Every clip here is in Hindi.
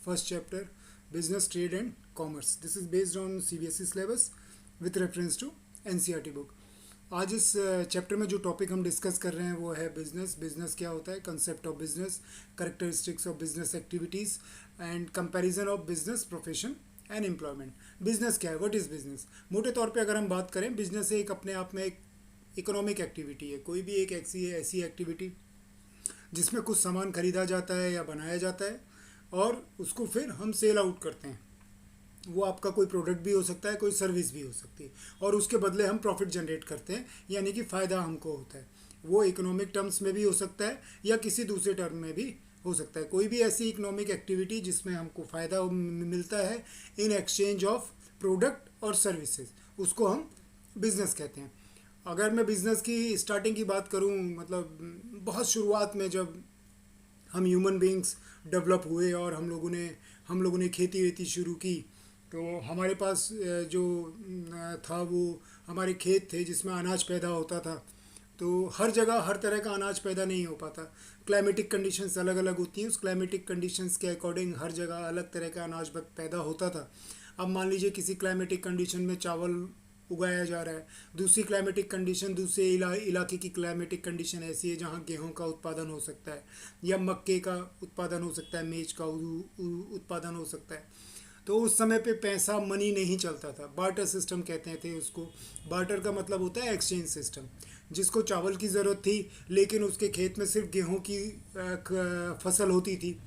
first chapter, Business, Trade and Commerce. This is based on CBSE syllabus with reference to NCERT book. आज इस चैप्टर में जो टॉपिक हम डिस्कस कर रहे हैं वो है बिजनेस. बिजनेस क्या होता है, concept of business, characteristics of business activities and comparison of business profession and employment. Business क्या है, व्हाट इज़ बिजनेस? मोटे तौर पे अगर हम बात करें, बिजनेस एक अपने आप में एक इकोनॉमिक एक्टिविटी है. कोई भी एक ऐसी एक्टिविटी जिसमें कुछ सामान खरीदा जाता है या बनाया जाता है और उसको फिर हम सेल आउट करते हैं. वो आपका कोई प्रोडक्ट भी हो सकता है, कोई सर्विस भी हो सकती है, और उसके बदले हम प्रॉफिट जनरेट करते हैं, यानी कि फ़ायदा हमको होता है. वो इकोनॉमिक टर्म्स में भी हो सकता है या किसी दूसरे टर्म में भी हो सकता है. कोई भी ऐसी इकोनॉमिक एक्टिविटी जिसमें हमको फ़ायदा मिलता है इन एक्सचेंज ऑफ प्रोडक्ट और सर्विसेज, उसको हम बिज़नेस कहते हैं. अगर मैं बिज़नेस की स्टार्टिंग की बात करूं, मतलब बहुत शुरुआत में जब हम ह्यूमन बींग्स डेवलप हुए और हम लोगों ने खेती वेती शुरू की, तो हमारे पास जो था वो हमारे खेत थे जिसमें अनाज पैदा होता था. तो हर जगह हर तरह का अनाज पैदा नहीं हो पाता. क्लाइमेटिक कंडीशंस अलग अलग होती हैं, उस क्लाइमेटिक कंडीशंस के अकॉर्डिंग हर जगह अलग तरह का अनाज पैदा होता था. अब मान लीजिए किसी क्लाइमेटिक कंडीशन में चावल उगाया जा रहा है, दूसरी क्लाइमेटिक कंडीशन, दूसरे इलाके की क्लाइमेटिक कंडीशन ऐसी है जहाँ गेहूं का उत्पादन हो सकता है या मक्के का उत्पादन हो सकता है, मेज का उत्पादन हो सकता है. तो उस समय पे पैसा मनी नहीं चलता था. बार्टर सिस्टम कहते थे उसको. बार्टर का मतलब होता है एक्सचेंज सिस्टम. जिसको चावल की ज़रूरत थी लेकिन उसके खेत में सिर्फ गेहूं की फसल होती थी,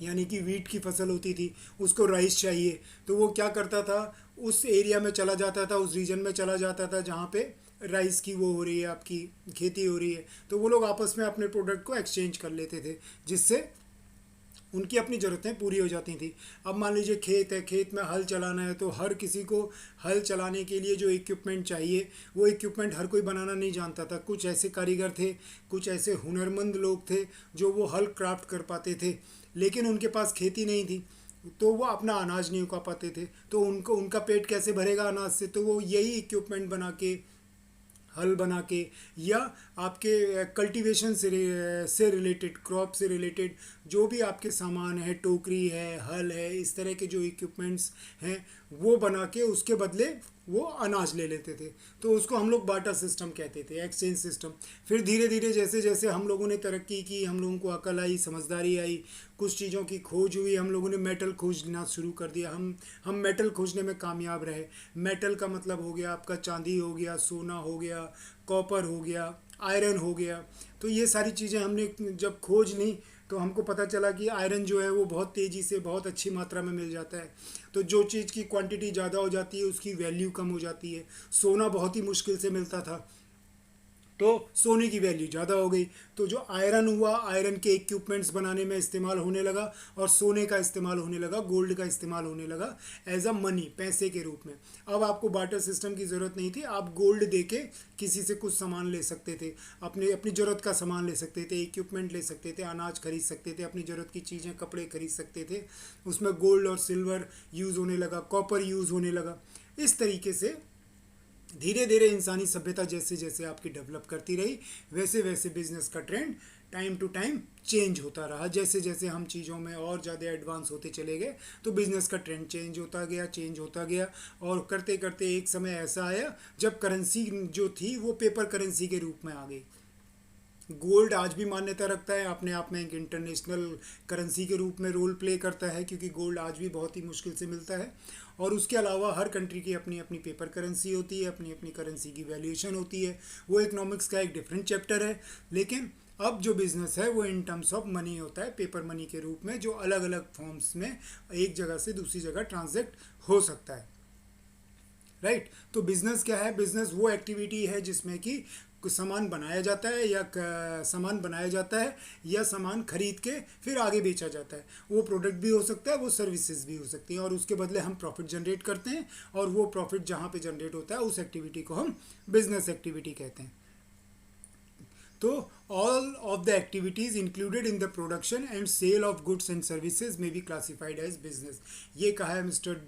यानी कि वीट की फसल होती थी, उसको राइस चाहिए, तो वो क्या करता था, उस एरिया में चला जाता था, उस रीजन में चला जाता था जहाँ पे राइस की वो हो रही है, आपकी खेती हो रही है. तो वो लोग आपस में अपने प्रोडक्ट को एक्सचेंज कर लेते थे, जिससे उनकी अपनी ज़रूरतें पूरी हो जाती थी. अब मान लीजिए खेत है, खेत में हल चलाना है, तो हर किसी को हल चलाने के लिए जो इक्विपमेंट चाहिए वो इक्विपमेंट हर कोई बनाना नहीं जानता था. कुछ ऐसे कारीगर थे, कुछ ऐसे हुनरमंद लोग थे जो वो हल क्राफ्ट कर पाते थे, लेकिन उनके पास खेती नहीं थी, तो वो अपना अनाज नहीं उगा पाते थे. तो उनका पेट कैसे भरेगा अनाज से? तो वो यही इक्विपमेंट बना के, हल बना के, या आपके कल्टीवेशन से रिलेटेड, क्रॉप से रिलेटेड जो भी आपके सामान है, टोकरी है, हल है, इस तरह के जो इक्विपमेंट्स हैं वो बना के उसके बदले वो अनाज ले लेते थे. तो उसको हम लोग बाटा सिस्टम कहते थे, एक्सचेंज सिस्टम. फिर धीरे धीरे जैसे जैसे हम लोगों ने तरक्की की, हम लोगों को अकल आई, समझदारी आई, कुछ चीज़ों की खोज हुई, हम लोगों ने मेटल खोजना शुरू कर दिया. हम मेटल खोजने में कामयाब रहे. मेटल का मतलब हो गया आपका चांदी हो गया, सोना हो गया, कॉपर हो गया, आयरन हो गया. तो ये सारी चीज़ें हमने जब खोज ली तो हमको पता चला कि आयरन जो है वो बहुत तेज़ी से, बहुत अच्छी मात्रा में मिल जाता है. तो जो चीज़ की क्वांटिटी ज़्यादा हो जाती है उसकी वैल्यू कम हो जाती है. सोना बहुत ही मुश्किल से मिलता था, तो सोने की वैल्यू ज़्यादा हो गई. तो जो आयरन हुआ, आयरन के इक्विपमेंट्स बनाने में इस्तेमाल होने लगा, और सोने का इस्तेमाल होने लगा, गोल्ड का इस्तेमाल होने लगा एज अ मनी, पैसे के रूप में. अब आपको बार्टर सिस्टम की ज़रूरत नहीं थी. आप गोल्ड दे के किसी से कुछ सामान ले सकते थे, अपनी ज़रूरत का सामान ले सकते थे, इक्विपमेंट ले सकते थे, अनाज खरीद सकते थे, अपनी ज़रूरत की चीज़ें, कपड़े खरीद सकते थे. उसमें गोल्ड और सिल्वर यूज़ होने लगा, कॉपर यूज़ होने लगा. इस तरीके से धीरे धीरे इंसानी सभ्यता जैसे जैसे आपकी डेवलप करती रही, वैसे वैसे बिजनेस का trend time to time change होता रहा. जैसे जैसे हम चीज़ों में और ज़्यादा एडवांस होते चले गए तो बिज़नेस का ट्रेंड चेंज होता गया. और करते करते एक समय ऐसा आया जब करेंसी जो थी वो पेपर करेंसी के रूप में आ गई. गोल्ड आज भी मान्यता रखता है, अपने आप में एक इंटरनेशनल करेंसी के रूप में रोल प्ले करता है, क्योंकि गोल्ड आज भी बहुत ही मुश्किल से मिलता है. और उसके अलावा हर कंट्री की अपनी अपनी पेपर करेंसी होती है, अपनी अपनी करेंसी की वैल्यूएशन होती है. वो इकोनॉमिक्स का एक डिफरेंट चैप्टर है. लेकिन अब जो बिज़नेस है वो इन टर्म्स ऑफ मनी होता है, पेपर मनी के रूप में, जो अलग अलग फॉर्म्स में एक जगह से दूसरी जगह ट्रांजैक्ट हो सकता है. राइट. तो बिज़नेस क्या है? बिज़नेस वो एक्टिविटी है जिसमें कि कुछ सामान बनाया जाता है या सामान खरीद के फिर आगे बेचा जाता है. वो प्रोडक्ट भी हो सकता है, वो सर्विसेज भी हो सकती हैं, और उसके बदले हम प्रॉफिट जनरेट करते हैं, और वो प्रॉफिट जहाँ पे जनरेट होता है उस एक्टिविटी को हम बिजनेस एक्टिविटी कहते हैं. तो all of the activities included in the production and sale of goods and services में बी क्लासिफाइड एज बिजनेस. ये कहा है मिस्टर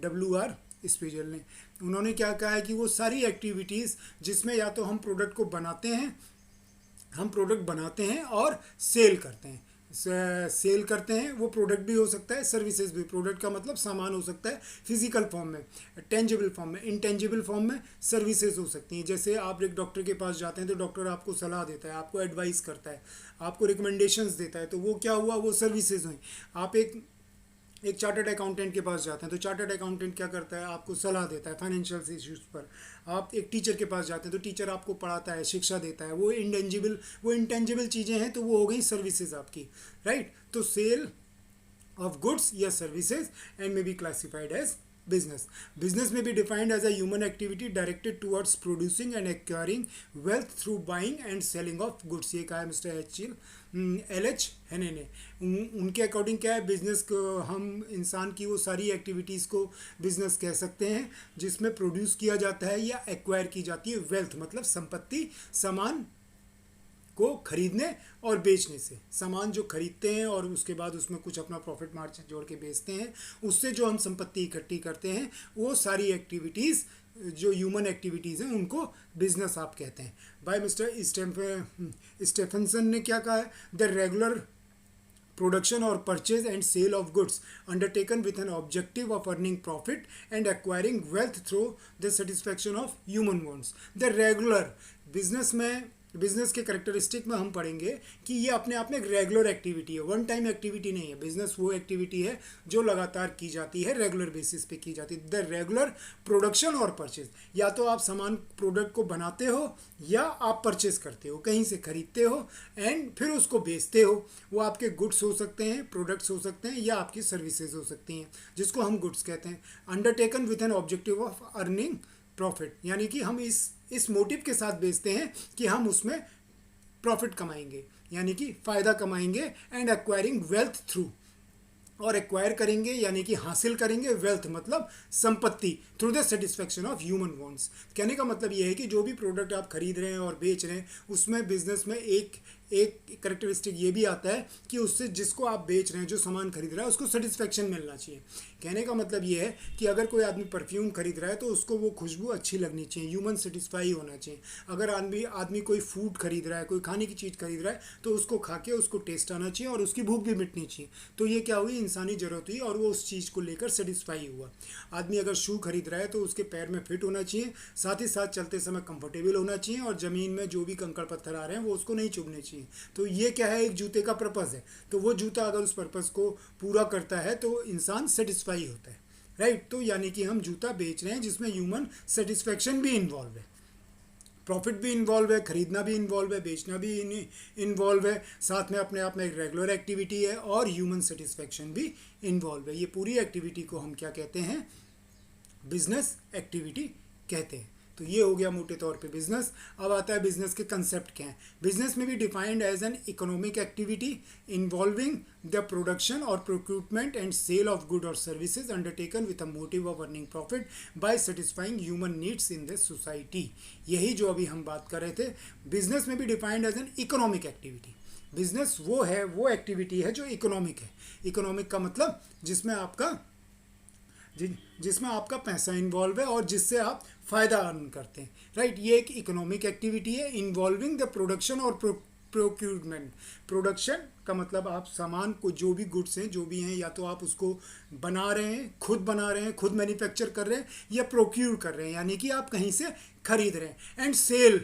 WR स्पीजल ने. उन्होंने क्या कहा है कि वो सारी एक्टिविटीज़ जिसमें या तो हम प्रोडक्ट बनाते हैं और सेल करते हैं. सेल करते हैं वो प्रोडक्ट भी हो सकता है, सर्विसेज भी। प्रोडक्ट का मतलब सामान हो सकता है फिजिकल फॉर्म में, टेंजिबल फॉर्म में, इनटेंजिबल फॉर्म में सर्विसेज हो सकती हैं। जैसे आप एक डॉक्टर के पास जाते हैं तो डॉक्टर आपको सलाह देता है, आपको एडवाइस करता है, आपको रिकमेंडेशंस देता है, तो वो क्या हुआ, वो सर्विसेज हुई। आप एक चार्टर्ड अकाउंटेंट के पास जाते हैं तो चार्टर्ड अकाउंटेंट क्या करता है, आपको सलाह देता है फाइनेंशियल इश्यूज पर। आप एक टीचर के पास जाते हैं तो टीचर आपको पढ़ाता है, शिक्षा देता है। वो इंटेंजिबल चीज़ें हैं, तो वो हो गई सर्विसेज आपकी, राइट। तो सेल of goods या services and may be classified as business. Business may be defined as a human activity directed towards producing and acquiring wealth through buying and selling of goods. ये कहा है मिस्टर LH हेने ने। उनके अकॉर्डिंग क्या है, बिजनेस को हम इंसान की वो सारी एक्टिविटीज़ को बिजनेस कह सकते हैं जिसमें प्रोड्यूस किया जाता है या एक्वायर की जाती है वेल्थ, मतलब संपत्ति, सामान को खरीदने और बेचने से। सामान जो खरीदते हैं और उसके बाद उसमें कुछ अपना प्रॉफिट मार्जिन जोड़ के बेचते हैं, उससे जो हम संपत्ति इकट्ठी करते हैं, वो सारी एक्टिविटीज़ जो ह्यूमन एक्टिविटीज़ हैं उनको बिजनेस आप कहते हैं। बाय मिस्टर स्टेफनसन ने क्या कहा है, the regular production or purchase and sale of goods undertaken with an objective of earning profit and acquiring wealth through the satisfaction of human wants. The regular business के करेक्टरिस्टिक में हम पढ़ेंगे कि ये अपने आप में एक रेगुलर एक्टिविटी है, वन टाइम एक्टिविटी नहीं है। बिजनेस वो एक्टिविटी है जो लगातार की जाती है, रेगुलर बेसिस पे की जाती है। द रेगुलर प्रोडक्शन और परचेज, या तो आप सामान प्रोडक्ट को बनाते हो या आप परचेज करते हो, कहीं से खरीदते हो एंड फिर उसको बेचते हो। वो आपके गुड्स हो सकते हैं, प्रोडक्ट्स हो सकते हैं, या आपकी सर्विसेज हो सकती हैं, जिसको हम गुड्स कहते हैं। Undertaken with an objective of earning profit, यानी कि हम इस मोटिव के साथ बेचते हैं कि हम उसमें प्रॉफिट कमाएंगे, यानी कि फ़ायदा कमाएंगे। एंड एक्वायरिंग वेल्थ थ्रू, और एक्वायर करेंगे यानी कि हासिल करेंगे, वेल्थ मतलब संपत्ति, through the satisfaction of human wants. कहने का मतलब ये है कि जो भी प्रोडक्ट आप खरीद रहे हैं और बेच रहे हैं, उसमें बिजनेस में एक करेक्टरिस्टिक ये भी आता है कि उससे जिसको आप बेच रहे हैं, जो सामान खरीद रहा है, उसको सेटिस्फैक्शन मिलना चाहिए। कहने का मतलब ये है कि अगर कोई आदमी परफ्यूम खरीद रहा है तो उसको वो खुशबू अच्छी लगनी चाहिए, ह्यूमन सेटिस्फाई होना चाहिए। अगर आदमी कोई फूड खरीद रहा है, कोई खाने की चीज़ खरीद रहा है, तो उसको खा के उसको टेस्ट आना चाहिए और उसकी भूख भी मिटनी चाहिए। तो ये क्या हुई, इंसानी ज़रूरत हुई और वो उस चीज़ को लेकर सेटिस्फाई हुआ। आदमी अगर शू खरीद रहा है तो उसके पैर में फिट होना चाहिए, साथ ही साथ चलते समय कंफर्टेबल होना चाहिए, और ज़मीन में जो भी कंकड़ पत्थर आ रहे हैं वो उसको नहीं चुभने चाहिए। तो ये क्या है, एक जूते का पर्पज़ है। तो वो जूता अगर उस पर्पज़ को पूरा करता है तो इंसान सेटिस्फाई होता है, राइट। तो यानी कि हम जूता बेच रहे हैं जिसमें ह्यूमन सेटिस्फैक्शन भी इन्वॉल्व है, प्रॉफिट भी इन्वॉल्व है, खरीदना भी इन्वॉल्व है, बेचना भी इन्वॉल्व है, साथ में अपने आप में एक रेगुलर एक्टिविटी है और ह्यूमन सेटिस्फैक्शन भी इन्वॉल्व है। ये पूरी एक्टिविटी को हम क्या कहते हैं, बिजनेस एक्टिविटी कहते हैं। तो ये हो गया मोटे तौर पे बिजनेस। अब आता है बिजनेस के कंसेप्ट क्या हैं। बिजनेस में भी defined as an economic activity involving the production और procurement and sale of good और services undertaken with a motive of earning profit by satisfying human needs in the society. यही जो अभी हम बात कर रहे थे, बिजनेस में भी defined as an economic activity. Business वो एक्टिविटी है जो इकोनॉमिक है। इकोनॉमिक का मतलब जिसमें आपका पैसा इन्वॉल्व है और जिससे आप फ़ायदा अर्न करते हैं, राइट। ये एक इकोनॉमिक एक्टिविटी है इन्वॉल्विंग द प्रोडक्शन और प्रोक्यूरमेंट। प्रोडक्शन का मतलब आप सामान को, जो भी गुड्स हैं, जो भी हैं, या तो आप उसको बना रहे हैं, खुद मैन्युफैक्चर कर रहे हैं, या प्रोक्यूर कर रहे हैं यानी कि आप कहीं से खरीद रहे हैं। एंड सेल,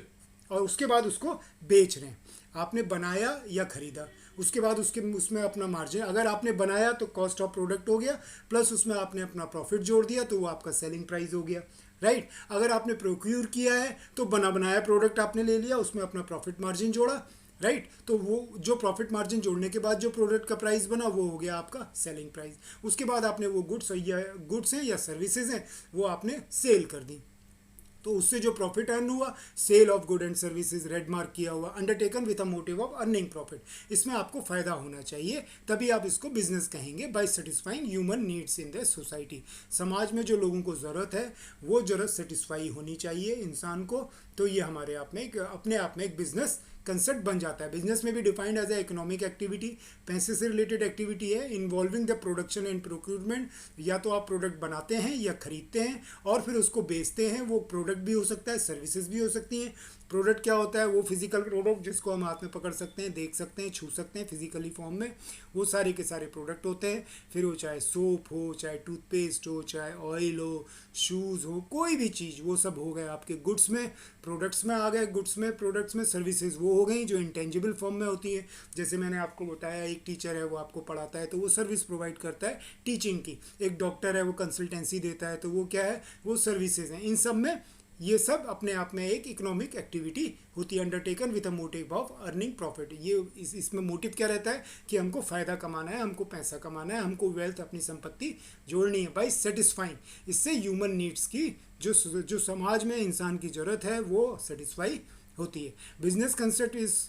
और उसके बाद उसको बेच रहे हैं। आपने बनाया या खरीदा, उसके बाद उसमें अपना मार्जिन, अगर आपने बनाया तो कॉस्ट ऑफ प्रोडक्ट हो गया, प्लस उसमें आपने अपना प्रॉफिट जोड़ दिया तो वो आपका सेलिंग प्राइस हो गया, राइट। अगर आपने प्रोक्यूर किया है तो बनाया प्रोडक्ट आपने ले लिया, उसमें अपना प्रॉफिट मार्जिन जोड़ा, राइट। तो वो जो प्रॉफिट मार्जिन जोड़ने के बाद जो प्रोडक्ट का प्राइस बना वो हो गया आपका सेलिंग प्राइस। उसके बाद आपने वो गुड्स हैं या सर्विसेज हैं वो आपने सेल कर दी, तो उससे जो प्रॉफिट अर्न हुआ, sale of good and services red mark किया हुआ, undertaken with a motive of earning profit. इसमें आपको फ़ायदा होना चाहिए, तभी आप इसको बिजनेस कहेंगे। By satisfying human needs in the society, समाज में जो लोगों को ज़रूरत है वो ज़रूरत सेटिस्फाई होनी चाहिए इंसान को। तो ये हमारे अपने आप में एक बिजनेस कंसेप्ट बन जाता है। बिजनेस में भी defined as a economic activity, पैसे से रिलेटेड एक्टिविटी है involving the production and procurement. या तो आप प्रोडक्ट बनाते हैं या खरीदते हैं और फिर उसको बेचते हैं, वो प्रोडक्ट भी हो सकता है, सर्विसेज भी हो सकती हैं, प्रोडक्ट क्या होता है? वो फिजिकल प्रोडक्ट जिसको हम हाथ में पकड़ सकते हैं, देख सकते हैं, छू सकते हैं फिजिकली फॉर्म में, वो सारे के सारे प्रोडक्ट होते हैं। फिर वो चाहे सोप हो, चाहे टूथपेस्ट हो, चाहे ऑयल हो, शूज़ हो, कोई भी चीज़, वो सब हो गए आपके गुड्स में, प्रोडक्ट्स में आ गए। गुड्स में, प्रोडक्ट्स में सर्विसेज वो हो गई जो इंटेंजिबल फॉर्म में होती है। जैसे मैंने आपको बताया, एक टीचर है वो आपको पढ़ाता है तो वो सर्विस प्रोवाइड करता है टीचिंग की। एक डॉक्टर है वो कंसल्टेंसी देता है तो वो क्या है? वो सर्विसेज हैं। इन सब में ये सब अपने आप में एक इकोनॉमिक एक्टिविटी होती है, undertaken with a motive of earning profit. ये इसमें मोटिव क्या रहता है कि हमको फ़ायदा कमाना है, हमको पैसा कमाना है, हमको वेल्थ, अपनी संपत्ति जोड़नी है बाई सेटिस्फाइंग। इससे ह्यूमन नीड्स की जो समाज में इंसान की ज़रूरत है वो सेटिस्फाई होती है। Business concept is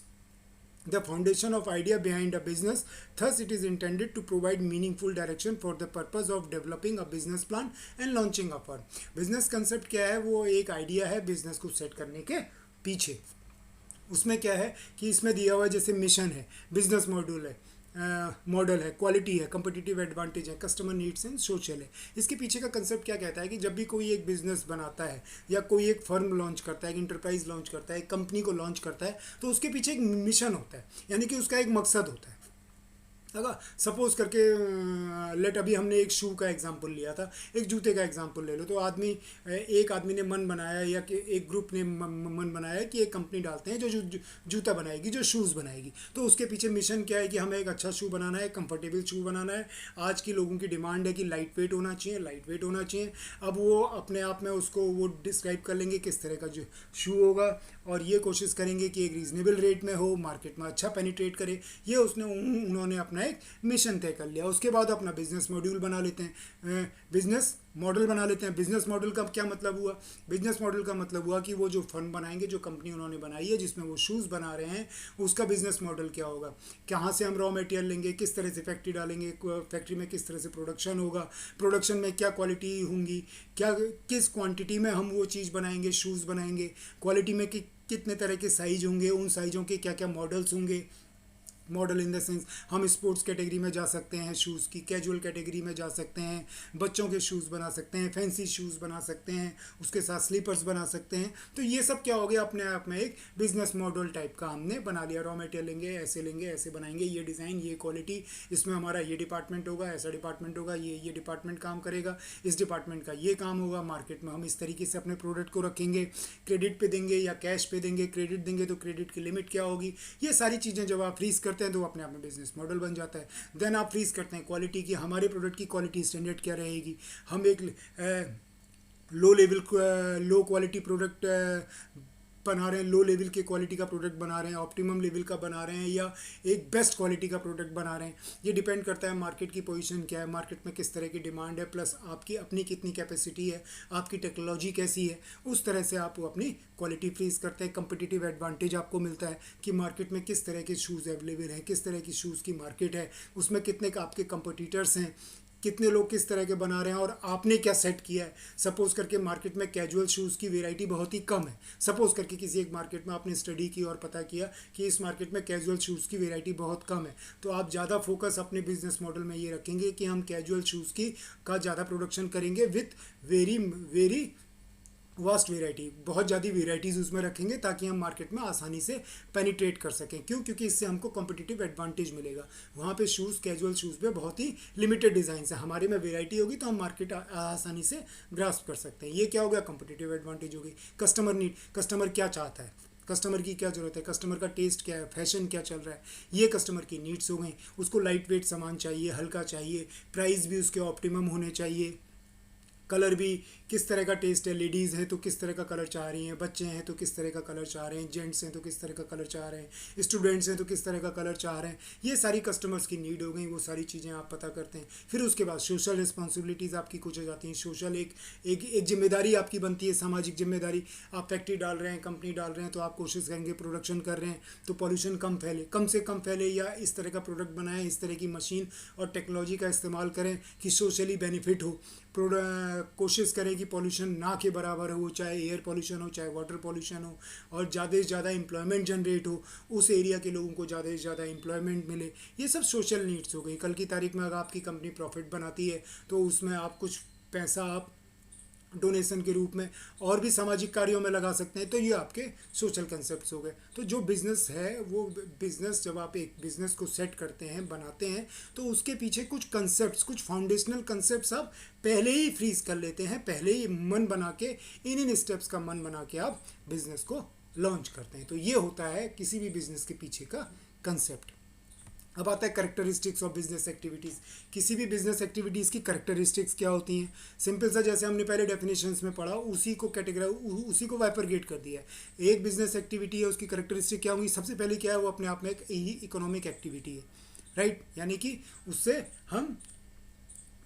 the foundation of idea behind a business. Thus it is intended to provide meaningful direction for the purpose of developing a business plan and launching a firm. business concept क्या है? वो एक आइडिया है बिजनेस को सेट करने के पीछे। उसमें क्या है कि इसमें दिया हुआ जैसे मिशन है, बिजनेस मॉडल है, क्वालिटी है, कंपटीटिव एडवांटेज है, कस्टमर नीड्स एंड सोशल है। इसके पीछे का कंसेप्ट क्या कहता है कि जब भी कोई एक बिजनेस बनाता है या कोई एक फर्म लॉन्च करता है, एक इंटरप्राइज लॉन्च करता है, एक कंपनी को लॉन्च करता है, तो उसके पीछे एक मिशन होता है, यानी कि उसका एक मकसद होता है। अगर सपोज करके लेट, अभी हमने एक शू का एग्जांपल लिया था, एक जूते का एग्जांपल ले लो। तो एक आदमी ने मन बनाया या कि एक ग्रुप ने मन बनाया कि एक कंपनी डालते हैं जो जूता बनाएगी, जो शूज़ बनाएगी। तो उसके पीछे मिशन क्या है कि हमें एक अच्छा शू बनाना है, कंफर्टेबल शू बनाना है। आज की लोगों की डिमांड है कि लाइट वेट होना चाहिए, लाइट वेट होना चाहिए। अब वो अपने आप में उसको वो डिस्क्राइब कर लेंगे किस तरह का जो शू होगा, और ये कोशिश करेंगे कि एक रीज़नेबल रेट में हो, मार्केट में अच्छा पेनिट्रेट करे। ये उन्होंने अपना एक मिशन तय कर लिया। उसके बाद अपना बिजनेस मॉड्यूल बना लेते हैं, बिजनेस मॉडल बना लेते हैं। बिजनेस मॉडल का क्या मतलब हुआ? बिजनेस मॉडल का मतलब हुआ कि वो जो फर्म बनाएंगे, जो कंपनी उन्होंने बनाई है जिसमें वो शूज़ बना रहे हैं, उसका बिजनेस मॉडल क्या होगा? कहाँ से हम रॉ मटेरियल लेंगे, किस तरह से फैक्ट्री डालेंगे, फैक्ट्री में किस तरह से प्रोडक्शन होगा, प्रोडक्शन में क्या क्वालिटी होंगी, क्या किस क्वांटिटी में हम वो चीज़ बनाएंगे, शूज़ बनाएंगे, क्वालिटी में कितने तरह के साइज होंगे, उन साइज़ों के क्या क्या मॉडल्स होंगे। मॉडल इन द सेंस हम स्पोर्ट्स कैटेगरी में जा सकते हैं, शूज़ की कैजुअल कैटेगरी में जा सकते हैं, बच्चों के शूज़ बना सकते हैं, फैंसी शूज़ बना सकते हैं, उसके साथ स्लीपर्स बना सकते हैं। तो ये सब क्या हो गया? अपने आप में एक बिजनेस मॉडल टाइप का हमने बना लिया। रॉ मटेरियल लेंगे, ऐसे बनाएंगे, ये डिज़ाइन, ये क्वालिटी, इसमें हमारा ये डिपार्टमेंट होगा, ऐसा डिपार्टमेंट होगा, ये डिपार्टमेंट काम करेगा, इस डिपार्टमेंट का ये काम होगा। मार्केट में हम इस तरीके से अपने प्रोडक्ट को रखेंगे, क्रेडिट पे देंगे या कैश पे देंगे। क्रेडिट देंगे तो क्रेडिट की लिमिट क्या होगी? ये सारी चीज़ें जब आप फ्रीज करते हैं तो अपने आप में बिजनेस मॉडल बन जाता है। देन आप फ्रीज करते हैं क्वालिटी की, हमारे प्रोडक्ट की क्वालिटी स्टैंडर्ड क्या रहेगी। हम एक लो क्वालिटी प्रोडक्ट बना रहे हैं, लो लेवल के क्वालिटी का प्रोडक्ट बना रहे हैं, ऑप्टिमम लेवल का बना रहे हैं, या एक बेस्ट क्वालिटी का प्रोडक्ट बना रहे हैं। ये डिपेंड करता है मार्केट की पोजीशन क्या है, मार्केट में किस तरह की डिमांड है, प्लस आपकी अपनी कितनी कैपेसिटी है, आपकी टेक्नोलॉजी कैसी है। उस तरह से आप अपनी क्वालिटी फ्रीज करते हैं। कंपिटिटिव एडवांटेज आपको मिलता है कि मार्केट में किस तरह के शूज़ अवेलेबल हैं, किस तरह की शूज़ की मार्केट है, उसमें कितने का आपके कंपटीटर्स हैं, कितने लोग किस तरह के बना रहे हैं, और आपने क्या सेट किया है। सपोज करके मार्केट में कैजुअल शूज़ की वैरायटी बहुत ही कम है। सपोज करके किसी एक मार्केट में आपने स्टडी की और पता किया कि इस मार्केट में कैजुअल शूज़ की वैरायटी बहुत कम है, तो आप ज़्यादा फोकस अपने बिजनेस मॉडल में ये रखेंगे कि हम कैजुअल शूज़ का ज़्यादा प्रोडक्शन करेंगे with very very vast variety, बहुत ज़्यादा वेराइटीज़ उसमें रखेंगे ताकि हम मार्केट में आसानी से पेनिट्रेट कर सकें। क्यों? क्योंकि इससे हमको कॉम्पिटिटिव एडवांटेज मिलेगा। वहाँ पे शूज़, कैजुअल शूज़ पे बहुत ही लिमिटेड डिज़ाइन है, हमारे में वेराइटी होगी तो हम मार्केट आसानी से ग्रास्प कर सकते हैं। ये क्या हो गया? कॉम्पिटिटिव एडवांटेज होगी। कस्टमर नीड, कस्टमर क्या चाहता है, कस्टमर की क्या ज़रूरत है, कस्टमर का टेस्ट क्या है, फैशन क्या चल रहा है, ये कस्टमर की नीड्स हो गई। उसको लाइट वेट सामान चाहिए, हल्का चाहिए, प्राइस भी उसके ऑप्टिमम होने चाहिए, कलर भी किस तरह का टेस्ट है, लेडीज़ हैं तो किस तरह का कलर चाह रही हैं, बच्चे हैं तो किस तरह का कलर चाह रहे हैं, जेंट्स हैं तो किस तरह का कलर चाह रहे हैं, स्टूडेंट्स हैं तो किस तरह का कलर चाह रहे हैं। ये सारी कस्टमर्स की नीड हो गई, वो सारी चीज़ें आप पता करते हैं। फिर उसके बाद सोशल रिस्पॉन्सिबिलिटीज़ आपकी कुछ हो जाती हैं। सोशल एक जिम्मेदारी आपकी बनती है, सामाजिक जिम्मेदारी। आप फैक्ट्री डाल रहे हैं, कंपनी डाल रहे हैं, तो आप कोशिश करेंगे, प्रोडक्शन कर रहे हैं तो पॉल्यूशन कम से कम फैले, या इस तरह का प्रोडक्ट बनाएं, इस तरह की मशीन और टेक्नोलॉजी का इस्तेमाल करें कि सोशली बेनिफिट हो। कोशिश करें कि पॉल्यूशन ना के बराबर हो, चाहे एयर पॉल्यूशन हो, चाहे वाटर पॉल्यूशन हो, और ज़्यादा से ज़्यादा एम्प्लॉयमेंट जनरेट हो, उस एरिया के लोगों को ज़्यादा से ज़्यादा एम्प्लॉयमेंट मिले। ये सब सोशल नीड्स हो गई। कल की तारीख में अगर आपकी कंपनी प्रॉफिट बनाती है तो उसमें आप कुछ पैसा आप डोनेशन के रूप में, और भी सामाजिक कार्यों में लगा सकते हैं। तो ये आपके सोशल कंसेप्ट्स हो गए। तो जो बिजनेस है वो बिजनेस, जब आप एक बिजनेस को सेट करते हैं, बनाते हैं, तो उसके पीछे कुछ कंसेप्ट्स, कुछ फाउंडेशनल कंसेप्ट्स आप पहले ही फ्रीज कर लेते हैं, पहले ही मन बना के, इन स्टेप्स का मन बना के आप बिजनेस को लॉन्च करते हैं। तो ये होता है किसी भी बिजनेस के पीछे का कंसेप्ट। अब आता है करेक्टरिस्टिक्स ऑफ बिजनेस एक्टिविटीज़। किसी भी बिजनेस एक्टिविटीज़ की करेक्टरिस्टिक्स क्या होती हैं? सिंपल सा, जैसे हमने पहले डेफिनेशंस में पढ़ा, उसी को उसी को वाइपरगेट कर दिया है। एक बिजनेस एक्टिविटी है, उसकी करेक्टरिस्टिक क्या होंगी? सबसे पहले क्या है, वो अपने आप में एक इकोनॉमिक एक्टिविटी है, राइट? यानी कि उससे हम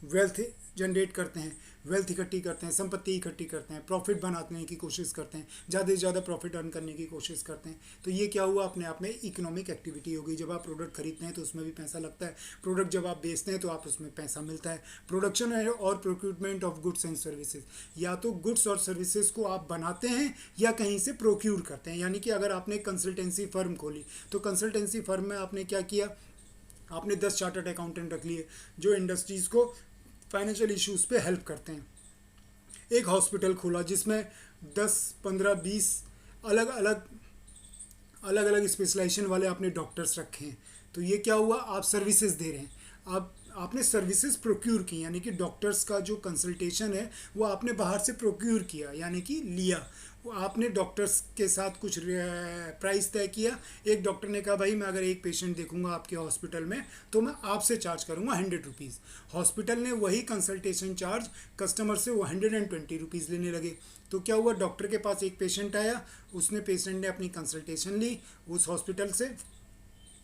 वेल्थ जनरेट करते हैं, वेल्थ इकट्ठी करते हैं, संपत्ति इकट्ठी करते हैं, प्रॉफिट बनाने की कोशिश करते हैं, ज़्यादा से ज़्यादा प्रॉफिट अर्न करने की कोशिश करते हैं। तो ये क्या हुआ? अपने आप में इकोनॉमिक एक्टिविटी हो गई। जब आप प्रोडक्ट खरीदते हैं तो उसमें भी पैसा लगता है, प्रोडक्ट जब आप बेचते हैं तो आप उसमें पैसा मिलता है। प्रोडक्शन और procurement of goods and services, या तो गुड्स और सर्विसेज को आप बनाते हैं या कहीं से प्रोक्यूर करते हैं। यानी कि अगर आपने कंसल्टेंसी फर्म खोली, तो कंसल्टेंसी फर्म में आपने क्या किया? आपने 10 चार्टर्ड अकाउंटेंट रख लिए जो इंडस्ट्रीज़ को फाइनेंशियल इश्यूज़ पे हेल्प करते हैं। एक हॉस्पिटल खोला जिसमें 10, 15, 20 अलग अलग स्पेशलाइजेशन वाले आपने डॉक्टर्स रखे हैं। तो ये क्या हुआ? आप सर्विसेज दे रहे हैं, आपने सर्विसेज प्रोक्यूर की, यानी कि डॉक्टर्स का जो कंसल्टेशन है वो आपने बाहर से प्रोक्यूर किया, यानी कि लिया। वो आपने डॉक्टर्स के साथ कुछ प्राइस तय किया। एक डॉक्टर ने कहा भाई मैं अगर एक पेशेंट देखूंगा आपके हॉस्पिटल में तो मैं आपसे चार्ज करूंगा 100 रुपीज़। हॉस्पिटल ने वही कंसल्टेशन चार्ज कस्टमर से वो 120 रुपीज़ लेने लगे। तो क्या हुआ? डॉक्टर के पास एक पेशेंट आया, पेशेंट ने अपनी कंसल्टेशन ली उस हॉस्पिटल से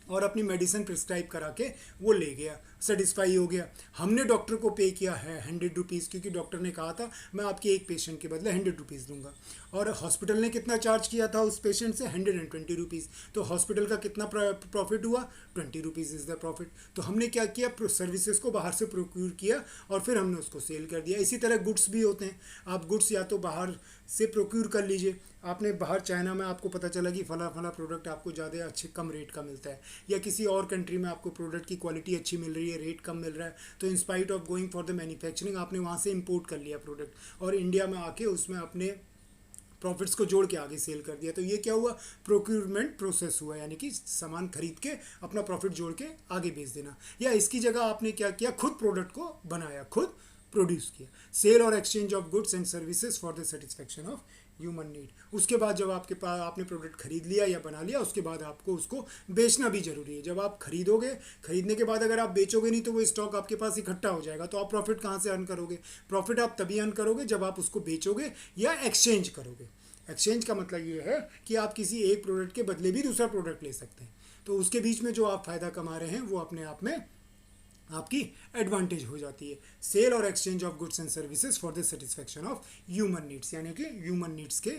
और अपनी मेडिसिन प्रिस्क्राइब करा के वो ले गया, सेटिस्फाई हो गया। हमने डॉक्टर को पे किया है 100 रुपीज़, क्योंकि डॉक्टर ने कहा था मैं आपके एक पेशेंट के बदले 100 रुपीज़ दूंगा, और हॉस्पिटल ने कितना चार्ज किया था उस पेशेंट से? 120 रुपीज़। तो हॉस्पिटल का कितना प्रॉफिट हुआ? 20 रुपीज़ इज़ द प्रॉफिट। तो हमने क्या किया? सर्विसेज को बाहर से प्रोक्यूर किया और फिर हमने उसको सेल कर दिया। इसी तरह गुड्स भी होते हैं। आप गुड्स या तो बाहर से प्रोक्यूर कर लीजिए, आपने बाहर चाइना में आपको पता चला कि फला प्रोडक्ट आपको ज़्यादा अच्छे कम रेट का मिलता है, या किसी और कंट्री में आपको प्रोडक्ट की क्वालिटी अच्छी मिल रही है, रेट कम मिल रहा है, तो in spite of going for the manufacturing आपने वहाँ से इंपोर्ट कर लिया प्रोडक्ट और इंडिया में आके उसमें अपने प्रॉफिट्स को जोड़ के आगे सेल कर दिया। तो ये क्या हुआ? प्रोक्यूरमेंट प्रोसेस हुआ, यानी कि सामान खरीद के अपना प्रॉफिट जोड़ के आगे बेच देना। या इसकी जगह आपने क्या किया? खुद प्रोडक्ट को बनाया, खुद प्रोड्यूस किया। सेल और exchange of goods and services for the satisfaction of human need. उसके बाद जब आपके पास आपने प्रोडक्ट खरीद लिया या बना लिया, उसके बाद आपको उसको बेचना भी जरूरी है। जब आप खरीदोगे, खरीदने के बाद अगर आप बेचोगे नहीं तो वो स्टॉक आपके पास इकट्ठा हो जाएगा, तो आप प्रॉफिट कहाँ से अर्न करोगे? प्रॉफिट आप तभी अर्न करोगे जब आप उसको बेचोगे या एक्सचेंज करोगे। एक्सचेंज का मतलब ये है कि आप किसी एक प्रोडक्ट के बदले भी दूसरा प्रोडक्ट ले सकते हैं। तो उसके बीच में जो आप फ़ायदा कमा रहे हैं वो अपने आप में आपकी एडवांटेज हो जाती है। सेल और exchange of goods and services for the satisfaction of human needs, यानी कि ह्यूमन नीड्स के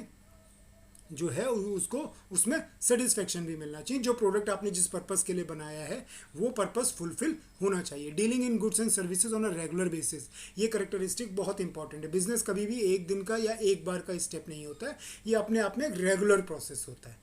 जो है उसको उसमें सेटिस्फैक्शन भी मिलना चाहिए। जो प्रोडक्ट आपने जिस पर्पस के लिए बनाया है वो पर्पस फुलफिल होना चाहिए। Dealing in goods and services on a regular basis, ये करेक्टरिस्टिक बहुत इंपॉर्टेंट है। बिजनेस कभी भी एक दिन का या एक बार का स्टेप नहीं होता है, ये अपने आप में एक रेगुलर प्रोसेस होता है,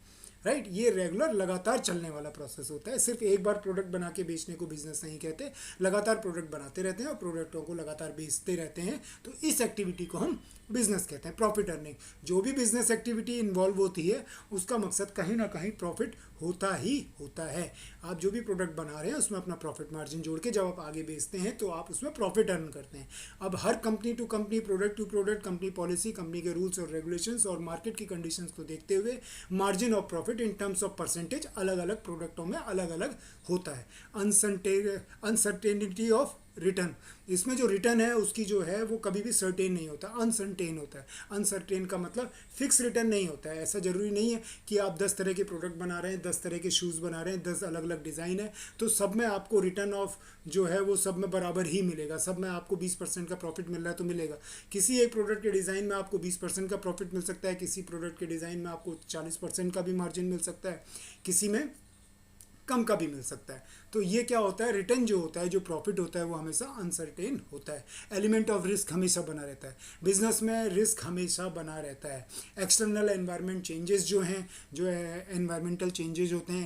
राइट? ये रेगुलर लगातार चलने वाला प्रोसेस होता है। सिर्फ एक बार प्रोडक्ट बना के बेचने को बिजनेस नहीं कहते, लगातार प्रोडक्ट बनाते रहते हैं और प्रोडक्टों को लगातार बेचते रहते हैं, तो इस एक्टिविटी को हम बिजनेस कहते हैं। प्रॉफिट अर्निंग, जो भी बिजनेस एक्टिविटी इन्वॉल्व होती है उसका मकसद कहीं ना कहीं प्रॉफिट होता ही होता है। आप जो भी प्रोडक्ट बना रहे हैं उसमें अपना प्रॉफिट मार्जिन जोड़ के जब आप आगे बेचते हैं तो आप उसमें प्रॉफिट अर्न करते हैं। अब हर company to company, product to product, company policy, company के रूल्स और रेगुलेशंस और मार्केट की कंडीशंस को देखते हुए margin of profit in terms of percentage अलग अलग प्रोडक्टों में अलग अलग होता है। अनसर्टेनिटी ऑफ रिटर्न, इसमें जो रिटर्न है उसकी जो है वो कभी भी सर्टेन नहीं होता, अनसर्टेन होता है। अनसर्टेन का मतलब फिक्स रिटर्न नहीं होता है। ऐसा ज़रूरी नहीं है कि आप 10 तरह के प्रोडक्ट बना रहे हैं, 10 तरह के शूज़ बना रहे हैं, 10 अलग अलग डिज़ाइन है, तो सब में आपको रिटर्न ऑफ जो है वो सब में बराबर ही मिलेगा। सब में आपको 20% का प्रॉफिट मिल रहा है तो मिलेगा। किसी एक प्रोडक्ट के डिज़ाइन में आपको 20% का प्रॉफिट मिल सकता है, किसी प्रोडक्ट के डिज़ाइन में आपको 40% का भी मार्जिन मिल सकता है, किसी में कम का भी मिल सकता है। तो ये क्या होता है, रिटर्न जो होता है, जो प्रॉफिट होता है वो हमेशा अनसर्टेन होता है। एलिमेंट ऑफ रिस्क हमेशा बना रहता है बिजनेस में, रिस्क हमेशा बना रहता है। एक्सटर्नल एनवायरनमेंट चेंजेस जो हैं, जो एनवायरमेंटल चेंजेस होते हैं,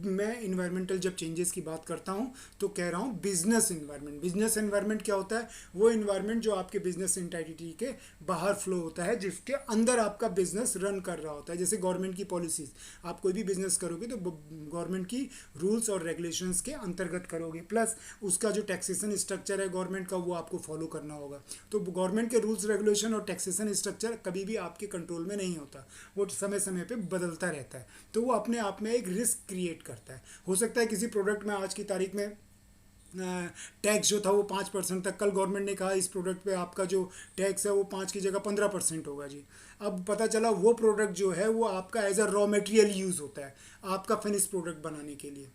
मैं इन्वायरमेंटल जब चेंजेस की बात करता हूँ तो कह रहा हूँ बिजनेस इन्वायरमेंट। बिजनेस इन्वायरमेंट क्या होता है, वो इन्वायरमेंट जो आपके बिजनेस एंटिटी के बाहर फ्लो होता है, जिसके अंदर आपका बिजनेस रन कर रहा होता है। जैसे गवर्नमेंट की पॉलिसीज, आप कोई भी बिजनेस करोगे तो गवर्नमेंट की रूल्स और रेगुलेशंस के अंतर्गत करोगे, प्लस उसका जो टैक्सेशन स्ट्रक्चर है गवर्नमेंट का वो आपको फॉलो करना होगा। तो गवर्नमेंट के रूल्स रेगुलेशन और टैक्सेशन स्ट्रक्चर कभी भी आपके कंट्रोल में नहीं होता, वो समय समय पे बदलता रहता है। तो वो अपने आप में एक रिस्क क्रिएट करता है। हो सकता है किसी प्रोडक्ट में आज की तारीख में टैक्स जो था वो 5% तक, कल गवर्नमेंट ने कहा इस प्रोडक्ट पे आपका जो टैक्स है वो 5 की जगह 15% होगा जी। अब पता चला वो प्रोडक्ट जो है वो आपका as a raw material use होता है आपका फिनिश प्रोडक्ट बनाने के लिए।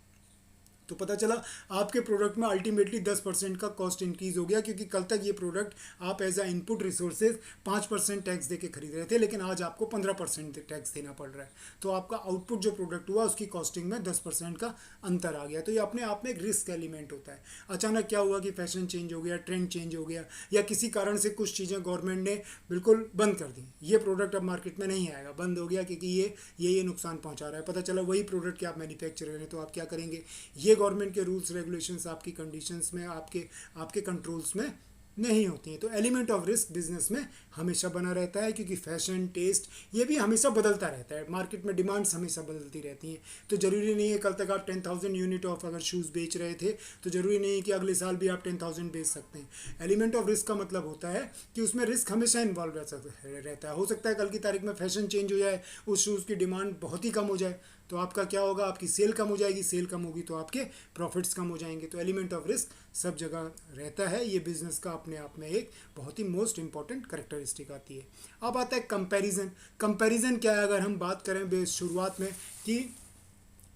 तो पता चला आपके प्रोडक्ट में अल्टीमेटली 10% का कॉस्ट इंक्रीज हो गया, क्योंकि कल तक ये प्रोडक्ट आप as a input resources 5% tax देके खरीद रहे थे, लेकिन आज आपको 15% टैक्स देना पड़ रहा है। तो आपका आउटपुट जो प्रोडक्ट हुआ उसकी कॉस्टिंग में 10% का अंतर आ गया। तो ये अपने आप में एक रिस्क एलिमेंट होता है। अचानक क्या हुआ कि फैशन चेंज हो गया, ट्रेंड चेंज हो गया, या किसी कारण से कुछ चीज़ें गवर्नमेंट ने बिल्कुल बंद कर दी, ये प्रोडक्ट अब मार्केट में नहीं आएगा, बंद हो गया क्योंकि ये नुकसान पहुंचा रहा है। पता चला वही प्रोडक्ट के आप मैन्युफैक्चर हैं, तो आप क्या करेंगे, ये गवर्नमेंट के रूल्स रेगुलेशंस आपकी कंडीशंस में, आपके कंट्रोल्स में नहीं होती हैं। तो एलिमेंट ऑफ रिस्क बिजनेस में हमेशा बना रहता है, क्योंकि फैशन, टेस्ट ये भी हमेशा बदलता रहता है, मार्केट में डिमांड्स हमेशा बदलती रहती हैं। तो ज़रूरी नहीं है कल तक आप 10,000 यूनिट ऑफ अगर शूज़ बेच रहे थे तो ज़रूरी नहीं है कि अगले साल भी आप 10,000 बेच सकते हैं। एलिमेंट ऑफ रिस्क का मतलब होता है कि उसमें रिस्क हमेशा इन्वॉल्व रहता है। हो सकता है कल की तारीख में फैशन चेंज हो जाए, उस शूज़ की डिमांड बहुत ही कम हो जाए, तो आपका क्या होगा, आपकी सेल कम हो जाएगी, सेल कम होगी तो आपके प्रॉफिट्स कम हो जाएंगे। तो एलिमेंट ऑफ रिस्क सब जगह रहता है। ये बिजनेस का अपने आप में एक बहुत ही मोस्ट इंपॉर्टेंट कैरेक्टरिस्टिक आती है। अब आता है कंपैरिजन। कंपैरिजन क्या है, अगर हम बात करें शुरुआत में कि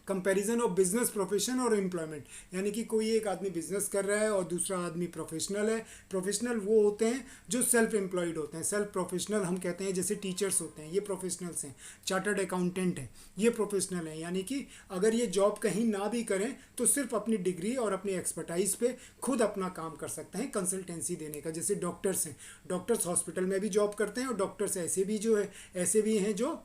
कंपैरिजन ऑफ बिजनेस प्रोफेशन और एम्प्लॉयमेंट, यानी कि कोई एक आदमी बिजनेस कर रहा है और दूसरा आदमी प्रोफेशनल है। प्रोफेशनल वो होते हैं जो सेल्फ एम्प्लॉयड होते हैं, सेल्फ प्रोफेशनल हम कहते हैं। जैसे टीचर्स होते हैं, ये प्रोफेशनल्स हैं। चार्टर्ड अकाउंटेंट हैं, ये प्रोफेशनल हैं, यानी कि अगर ये जॉब कहीं ना भी करें तो सिर्फ अपनी डिग्री और अपनी एक्सपर्टाइज पे खुद अपना काम कर सकते हैं, कंसल्टेंसी देने का। जैसे डॉक्टर्स हैं, डॉक्टर्स हॉस्पिटल में भी जॉब करते हैं, और डॉक्टर्स ऐसे भी हैं जो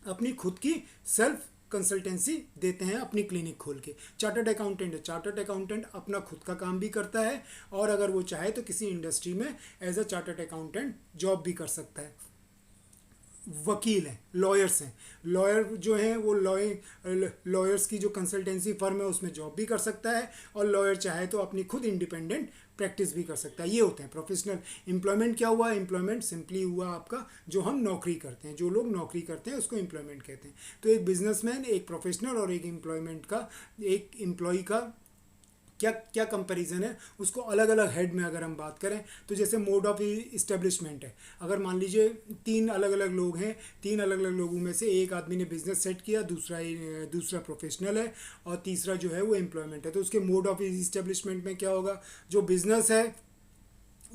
अपनी खुद की सेल्फ कंसल्टेंसी देते हैं अपनी क्लिनिक खोल के। चार्टर्ड अकाउंटेंट है, चार्टर्ड अकाउंटेंट अपना खुद का काम भी करता है, और अगर वो चाहे तो किसी इंडस्ट्री में as a chartered accountant job भी कर सकता है। वकील हैं, लॉयर्स हैं, लॉयर जो हैं वो लॉयर्स की जो कंसल्टेंसी फर्म है उसमें जॉब भी कर सकता है, और लॉयर चाहे तो अपनी खुद इंडिपेंडेंट प्रैक्टिस भी कर सकता है। ये होते हैं प्रोफेशनल। एम्प्लॉयमेंट क्या हुआ, एम्प्लॉयमेंट सिंपली हुआ आपका जो हम नौकरी करते हैं, जो लोग नौकरी करते हैं उसको एम्प्लॉयमेंट कहते हैं। तो एक बिजनेसमैन, एक प्रोफेशनल और एक एक एम्प्लॉय का क्या क्या कंपैरिजन है, उसको अलग अलग हेड में अगर हम बात करें तो जैसे मोड ऑफ इस्टेब्लिशमेंट है। अगर मान लीजिए 3 अलग अलग लोग हैं, 3 अलग अलग लोगों में से एक आदमी ने बिजनेस सेट किया, दूसरा प्रोफेशनल है, और तीसरा जो है वो एम्प्लॉयमेंट है। तो उसके मोड ऑफ इस्टेब्लिशमेंट में क्या होगा, जो बिजनेस है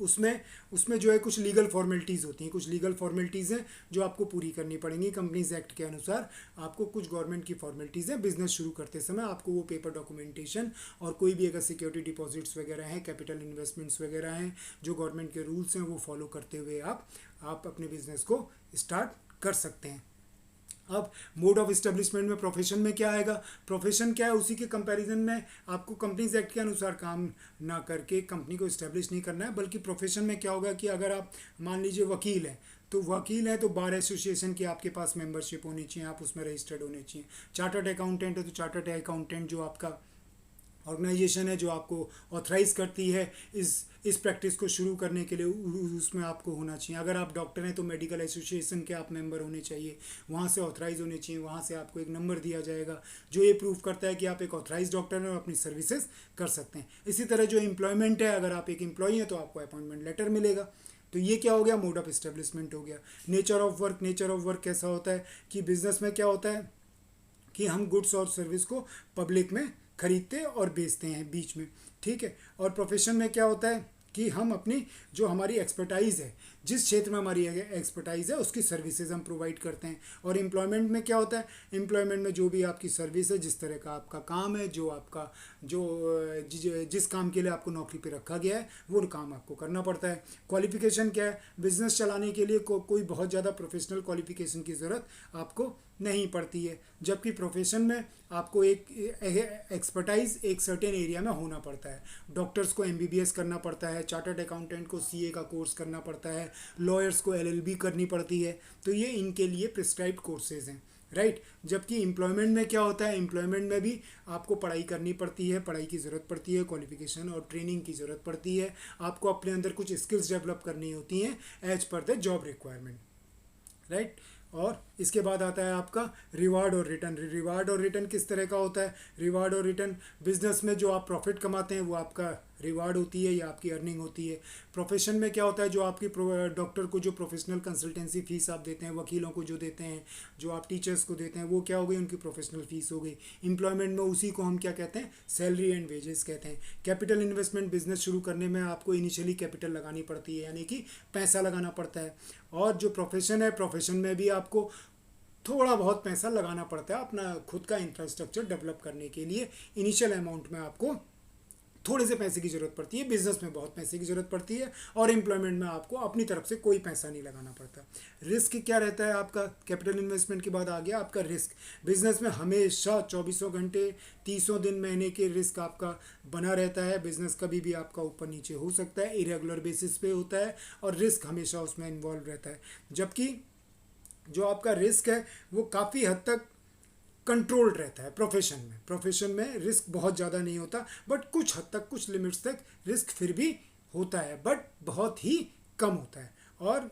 उसमें जो है कुछ लीगल फॉर्मेलिटीज़ होती हैं, कुछ लीगल फॉर्मेलिटीज़ हैं जो आपको पूरी करनी पड़ेंगी कंपनीज एक्ट के अनुसार। आपको कुछ गवर्नमेंट की फॉर्मेलिटीज़ हैं, बिजनेस शुरू करते समय आपको वो पेपर डॉक्यूमेंटेशन, और कोई भी अगर सिक्योरिटी डिपॉजिट्स वगैरह हैं, कैपिटल इन्वेस्टमेंट्स वगैरह हैं, जो गवर्नमेंट के रूल्स हैं वो फॉलो करते हुए आप अपने बिजनेस को स्टार्ट कर सकते हैं। अब मोड ऑफ इस्टेब्लिशमेंट में प्रोफेशन में क्या आएगा, प्रोफेशन क्या है, उसी के कंपैरिजन में आपको कंपनीज एक्ट के अनुसार काम ना करके कंपनी को इस्टेब्लिश नहीं करना है, बल्कि प्रोफेशन में क्या होगा कि अगर आप मान लीजिए वकील हैं, तो वकील है तो बार एसोसिएशन की आपके पास मेंबरशिप होनी चाहिए, आप उसमें रजिस्टर्ड होने चाहिए। चार्टर्ड अकाउंटेंट है तो चार्टर्ड अकाउंटेंट जो आपका ऑर्गेनाइजेशन है जो आपको ऑथराइज़ करती है इस प्रैक्टिस को शुरू करने के लिए, उसमें आपको होना चाहिए। अगर आप डॉक्टर हैं तो मेडिकल एसोसिएशन के आप मेंबर होने चाहिए, वहाँ से ऑथराइज होने चाहिए, वहाँ से आपको एक नंबर दिया जाएगा जो ये प्रूव करता है कि आप एक ऑथराइज डॉक्टर हैं और अपनी सर्विसेज कर सकते हैं। इसी तरह जो एम्प्लॉयमेंट है, अगर आप एक एम्प्लॉई हैं तो आपको अपॉइंटमेंट लेटर मिलेगा। तो ये क्या हो गया, मोड ऑफ इस्टेब्लिशमेंट हो गया। Nature of work, nature of work कैसा होता है कि बिजनेस में क्या होता है कि हम गुड्स और सर्विस को पब्लिक में खरीदते और बेचते हैं बीच में, ठीक है। और प्रोफेशन में क्या होता है कि हम अपनी जो हमारी एक्सपर्टाइज है, जिस क्षेत्र में हमारी एक्सपर्टाइज है उसकी सर्विसेज हम प्रोवाइड करते हैं। और एम्प्लॉयमेंट में क्या होता है, एम्प्लॉयमेंट में जो भी आपकी सर्विस है, जिस तरह का आपका काम है, जो आपका जिस काम के लिए आपको नौकरी पे रखा गया है वो काम आपको करना पड़ता है। क्वालिफिकेशन क्या है, बिजनेस चलाने के लिए कोई बहुत ज़्यादा प्रोफेशनल क्वालिफिकेशन की ज़रूरत आपको नहीं पड़ती है, जबकि प्रोफेशन में आपको एक एक्सपर्टाइज एक सर्टेन एरिया में होना पड़ता है। डॉक्टर्स को एमबीबीएस करना पड़ता है, चार्टर्ड अकाउंटेंट को सीए का कोर्स करना पड़ता है, लॉयर्स को एलएलबी करनी पड़ती है। तो ये इनके लिए प्रिस्क्राइब्ड कोर्सेज हैं, राइट। जबकि एम्प्लॉयमेंट में क्या होता है, एम्प्लॉयमेंट में भी आपको पढ़ाई करनी पड़ती है, पढ़ाई की ज़रूरत पड़ती है, क्वालिफिकेशन और ट्रेनिंग की ज़रूरत पड़ती है। आपको अपने अंदर कुछ स्किल्स डेवलप करनी होती हैं as per the job requirement, right. और इसके बाद आता है आपका रिवार्ड और रिटर्न। रिवार्ड और रिटर्न किस तरह का होता है, रिवार्ड और रिटर्न बिजनेस में जो आप प्रॉफिट कमाते हैं वो आपका रिवार्ड होती है या आपकी अर्निंग होती है। प्रोफेशन में क्या होता है, जो आपकी डॉक्टर को जो प्रोफेशनल कंसल्टेंसी फीस आप देते हैं, वकीलों को जो देते हैं, जो आप टीचर्स को देते हैं, वो क्या हो गई, उनकी प्रोफेशनल फीस हो गई। एम्प्लॉयमेंट में उसी को हम क्या कहते हैं, सैलरी एंड वेजेस कहते हैं। कैपिटल इन्वेस्टमेंट, बिजनेस शुरू करने में आपको इनिशियली कैपिटल लगानी पड़ती है, यानी कि पैसा लगाना पड़ता है। और जो प्रोफेशन है, प्रोफेशन में भी आपको थोड़ा बहुत पैसा लगाना पड़ता है अपना खुद का इंफ्रास्ट्रक्चर डेवलप करने के लिए। इनिशियल अमाउंट में आपको थोड़े से पैसे की ज़रूरत पड़ती है, बिजनेस में बहुत पैसे की ज़रूरत पड़ती है, और एम्प्लॉयमेंट में आपको अपनी तरफ से कोई पैसा नहीं लगाना पड़ता। रिस्क क्या रहता है आपका, कैपिटल इन्वेस्टमेंट के बाद आ गया आपका रिस्क। बिजनेस में हमेशा 24 घंटे 30 दिन महीने के रिस्क आपका बना रहता है। बिजनेस कभी भी आपका ऊपर नीचे हो सकता है, इरेगुलर बेसिस पे होता है, और रिस्क हमेशा उसमें इन्वॉल्व रहता है। जबकि जो आपका रिस्क है वो काफ़ी हद तक कंट्रोल्ड रहता है प्रोफेशन में रिस्क बहुत ज़्यादा नहीं होता, बट कुछ हद तक, कुछ लिमिट्स तक रिस्क फिर भी होता है, बट बहुत ही कम होता है। और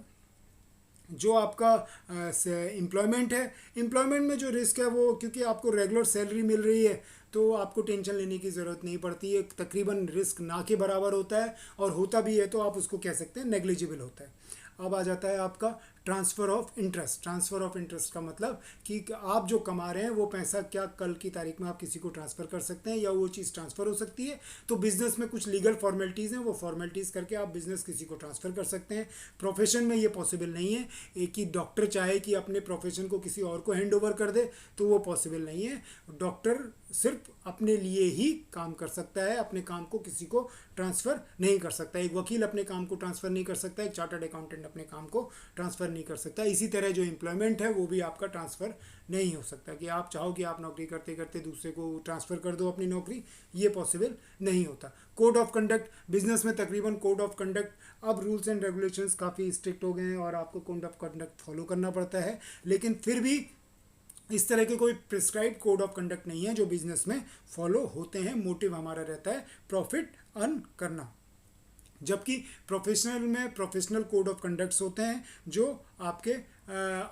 जो आपका एम्प्लॉयमेंट है, एम्प्लॉयमेंट में जो रिस्क है वो, क्योंकि आपको रेगुलर सैलरी मिल रही है तो आपको टेंशन लेने की ज़रूरत नहीं पड़ती है। तकरीबन रिस्क ना के बराबर होता है, और होता भी है तो आप उसको कह सकते हैं नेग्लिजिबल होता है। अब आ जाता है आपका transfer of interest. Transfer of interest का मतलब कि आप जो कमा रहे हैं वो पैसा क्या कल की तारीख में आप किसी को ट्रांसफ़र कर सकते हैं, या वो चीज़ ट्रांसफ़र हो सकती है। तो बिज़नेस में कुछ लीगल फॉर्मेलिटीज़ हैं, वो फॉर्मेलिटीज़ करके आप बिज़नेस किसी को ट्रांसफ़र कर सकते हैं। प्रोफेशन में ये पॉसिबल नहीं है। एक ही डॉक्टर चाहे कि अपने प्रोफेशन को किसी और को हैंड ओवर कर दे तो वो पॉसिबल नहीं है। डॉक्टर सिर्फ अपने लिए ही काम कर सकता है, अपने काम को किसी को ट्रांसफ़र नहीं कर सकता। एक वकील अपने काम को ट्रांसफ़र नहीं कर सकता, एक चार्टर्ड अकाउंटेंट अपने काम को ट्रांसफ़र नहीं कर सकता। इसी तरह जो एम्प्लॉयमेंट है वो भी आपका ट्रांसफ़र नहीं हो सकता कि आप चाहो कि आप नौकरी करते करते दूसरे को ट्रांसफ़र कर दो अपनी नौकरी, ये पॉसिबल नहीं होता। कोड ऑफ कंडक्ट, बिजनेस में तकरीबन कोड ऑफ कंडक्ट, अब रूल्स एंड रेगुलेशंस काफ़ी स्ट्रिक्ट हो गए हैं और आपको कोड ऑफ कंडक्ट फॉलो करना पड़ता है, लेकिन फिर भी इस तरह के कोई प्रिस्क्राइब कोड ऑफ कंडक्ट नहीं है जो बिजनेस में फॉलो होते हैं। मोटिव हमारा रहता है प्रॉफिट अर्न करना। जबकि प्रोफेशनल में प्रोफेशनल कोड ऑफ कंडक्ट्स होते हैं जो आपके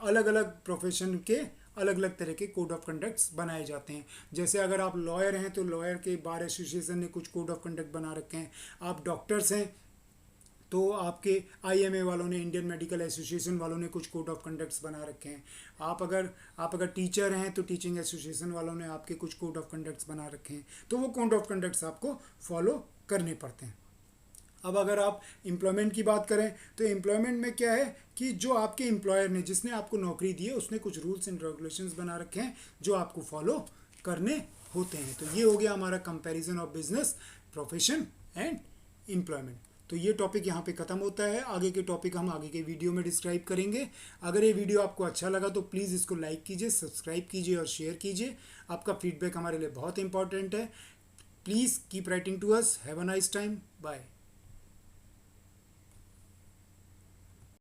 अलग अलग प्रोफेशन के अलग अलग तरह के कोड ऑफ कंडक्ट्स बनाए जाते हैं। जैसे अगर आप लॉयर हैं तो लॉयर के बार एसोसिएशन ने कुछ कोड ऑफ कंडक्ट बना रखे हैं। आप डॉक्टर्स हैं तो आपके आईएमए वालों ने, इंडियन मेडिकल एसोसिएशन वालों ने कुछ कोड ऑफ कंडक्ट्स बना रखे हैं। आप अगर टीचर हैं तो टीचिंग एसोसिएशन वालों ने आपके कुछ कोड ऑफ कंडक्ट्स बना रखे हैं। तो वो कोड ऑफ कंडक्ट्स आपको फॉलो करने पड़ते हैं। अब अगर आप एम्प्लॉयमेंट की बात करें तो एम्प्लॉयमेंट में क्या है कि जो आपके एम्प्लॉयर ने, जिसने आपको नौकरी दी है, उसने कुछ रूल्स एंड रेगुलेशंस बना रखे हैं जो आपको फॉलो करने होते हैं। तो ये हो गया हमारा comparison of business, profession and employment. तो ये टॉपिक यहाँ पे ख़त्म होता है। आगे के टॉपिक हम आगे के वीडियो में डिस्क्राइब करेंगे। अगर ये वीडियो आपको अच्छा लगा तो प्लीज़ इसको लाइक कीजिए, सब्सक्राइब कीजिए और शेयर कीजिए। आपका फीडबैक हमारे लिए बहुत इंपॉर्टेंट है। Please keep writing to us. Have a nice time. Bye.